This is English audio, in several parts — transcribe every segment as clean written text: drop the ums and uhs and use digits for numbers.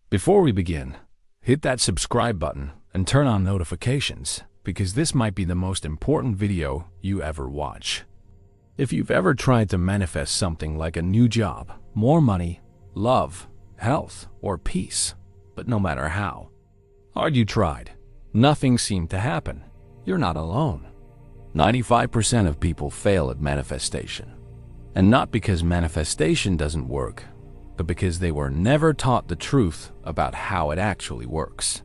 Before we begin, hit that subscribe button and turn on notifications because this might be the most important video you ever watch. If you've ever tried to manifest something like a new job, more money, love, health, or peace, but no matter how hard you tried, nothing seemed to happen, you're not alone. 95% of people fail at manifestation. And not because manifestation doesn't work, but because they were never taught the truth about how it actually works.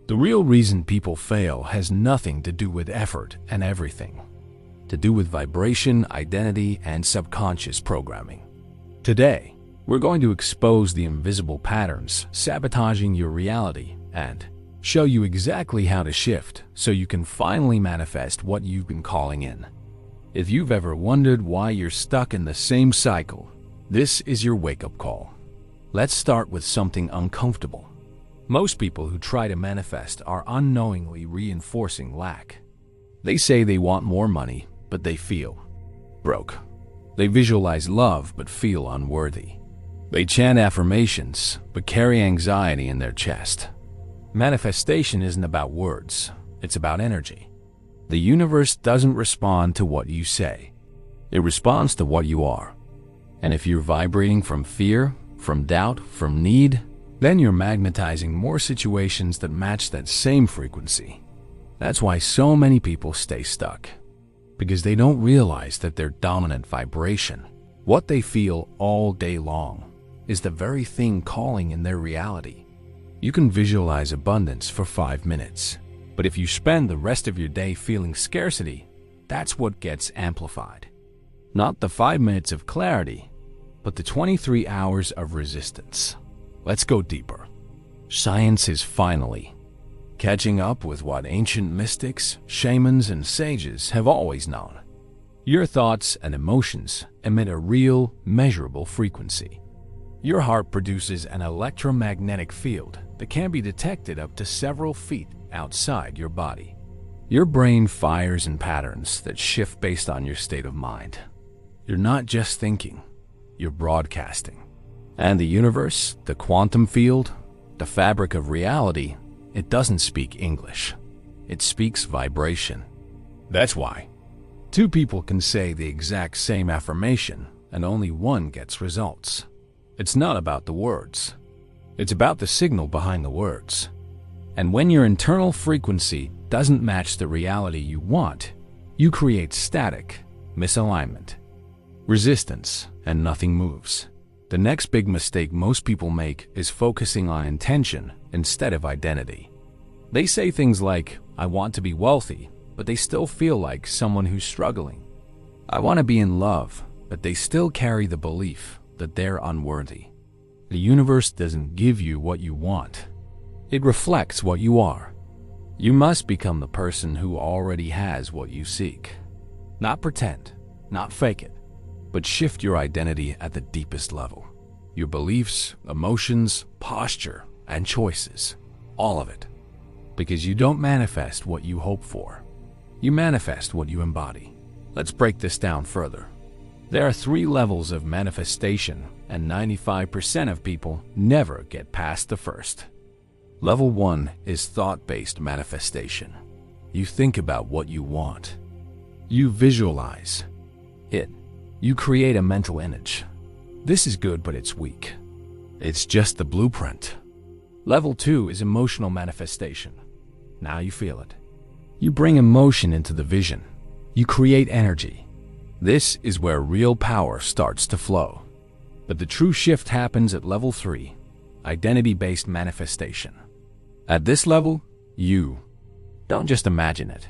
The real reason people fail has nothing to do with effort and everything to do with vibration, identity, and subconscious programming. Today, we're going to expose the invisible patterns sabotaging your reality and show you exactly how to shift so you can finally manifest what you've been calling in. If you've ever wondered why you're stuck in the same cycle, this is your wake-up call. Let's start with something uncomfortable. Most people who try to manifest are unknowingly reinforcing lack. They say they want more money, but they feel broke. They visualize love, but feel unworthy. They chant affirmations, but carry anxiety in their chest. Manifestation isn't about words, it's about energy. The universe doesn't respond to what you say. It responds to what you are. And if you're vibrating from fear, from doubt, from need, then you're magnetizing more situations that match that same frequency. That's why so many people stay stuck. Because they don't realize that their dominant vibration, what they feel all day long, is the very thing calling in their reality. You can visualize abundance for 5 minutes, but if you spend the rest of your day feeling scarcity, that's what gets amplified. Not the 5 minutes of clarity, but the 23 hours of resistance. Let's go deeper. Science is finally catching up with what ancient mystics, shamans, and sages have always known. Your thoughts and emotions emit a real, measurable frequency. Your heart produces an electromagnetic field that can be detected up to several feet outside your body. Your brain fires in patterns that shift based on your state of mind. You're not just thinking, you're broadcasting. And the universe, the quantum field, the fabric of reality, it doesn't speak English. It speaks vibration. That's why 2 people can say the exact same affirmation and only one gets results. It's not about the words. It's about the signal behind the words. And when your internal frequency doesn't match the reality you want, you create static, misalignment, resistance, and nothing moves. The next big mistake most people make is focusing on intention instead of identity. They say things like, I want to be wealthy, but they still feel like someone who's struggling. I want to be in love, but they still carry the belief that they're unworthy. The universe doesn't give you what you want. It reflects what you are. You must become the person who already has what you seek. Not pretend, not fake it, but shift your identity at the deepest level. Your beliefs, emotions, posture, and choices. All of it. Because you don't manifest what you hope for. You manifest what you embody. Let's break this down further. There are 3 levels of manifestation, and 95% of people never get past the first. Level 1 is thought-based manifestation. You think about what you want. You visualize it. You create a mental image. This is good, but it's weak. It's just the blueprint. Level 2 is emotional manifestation. Now you feel it. You bring emotion into the vision. You create energy. This is where real power starts to flow. But the true shift happens at level 3, identity-based manifestation. At this level, you don't just imagine it.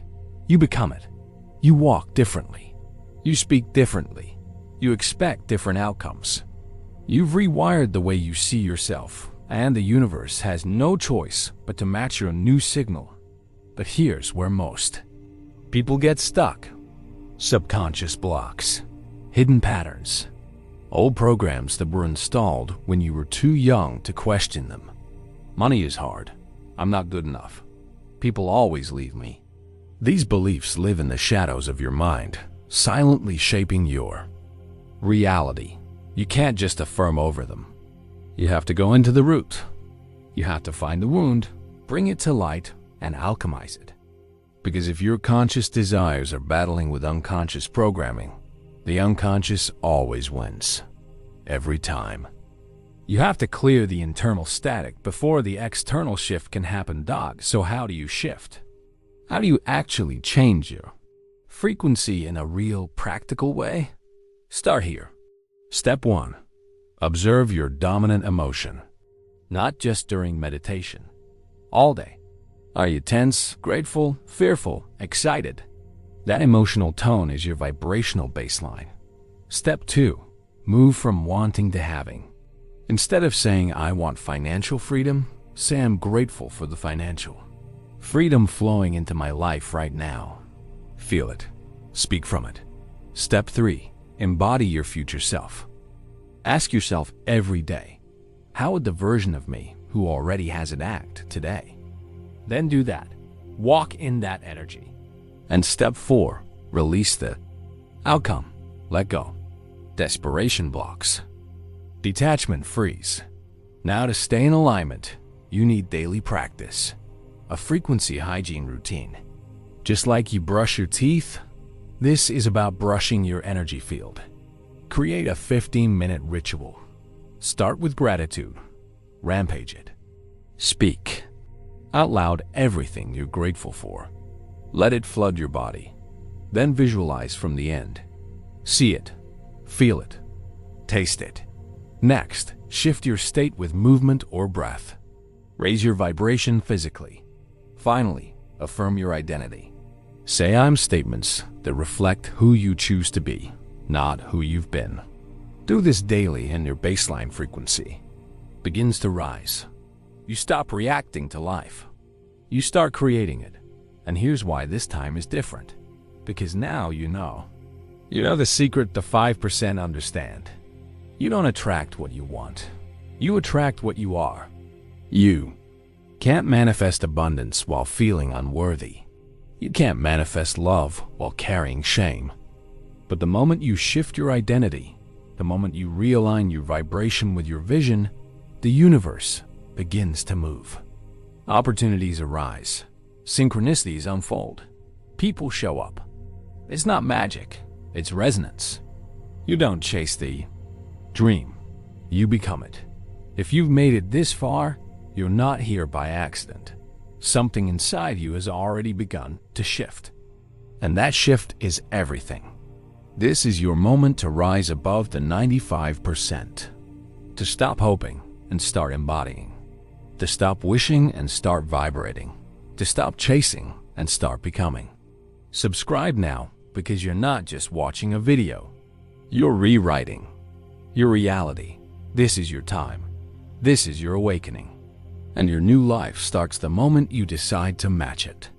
You become it. You walk differently. You speak differently. You expect different outcomes. You've rewired the way you see yourself, and the universe has no choice but to match your new signal. But here's where most people get stuck. Subconscious blocks, hidden patterns, old programs that were installed when you were too young to question them. Money is hard. I'm not good enough. People always leave me. These beliefs live in the shadows of your mind, silently shaping your reality. You can't just affirm over them. You have to go into the root. You have to find the wound, bring it to light, and alchemize it. Because if your conscious desires are battling with unconscious programming, the unconscious always wins. Every time. You have to clear the internal static before the external shift can happen, dog. So how do you shift? How do you actually change your frequency in a real, practical way? Start here. Step 1. Observe your dominant emotion. Not just during meditation. All day. Are you tense, grateful, fearful, excited? That emotional tone is your vibrational baseline. Step 2. Move from wanting to having. Instead of saying, I want financial freedom, say I'm grateful for the financial freedom flowing into my life right now. Feel it. Speak from it. Step 3. Embody your future self. Ask yourself every day, how would the version of me who already has it act today? Then do that. Walk in that energy. And step 4. Release the outcome. Let go. Desperation blocks. Detachment freeze. Now to stay in alignment, you need daily practice. A frequency hygiene routine. Just like you brush your teeth, this is about brushing your energy field. Create a 15-minute ritual. Start with gratitude. Rampage it. Speak out loud everything you're grateful for. Let it flood your body. Then visualize from the end. See it. Feel it. Taste it. Next, shift your state with movement or breath. Raise your vibration physically. Finally, affirm your identity. Say I'm statements that reflect who you choose to be, not who you've been. Do this daily and your baseline frequency begins to rise. You stop reacting to life. You start creating it. And here's why this time is different. Because now you know. You know the secret the 5% understand. You don't attract what you want. You attract what you are. You can't manifest abundance while feeling unworthy. You can't manifest love while carrying shame. But the moment you shift your identity, the moment you realign your vibration with your vision, the universe begins to move. Opportunities arise. Synchronicities unfold. People show up. It's not magic. It's resonance. You don't chase the dream. You become it. If you've made it this far, you're not here by accident. Something inside you has already begun to shift. And that shift is everything. This is your moment to rise above the 95%. To stop hoping and start embodying. To stop wishing and start vibrating. To stop chasing and start becoming. Subscribe now because you're not just watching a video. You're rewriting your reality. This is your time. This is your awakening. And your new life starts the moment you decide to match it.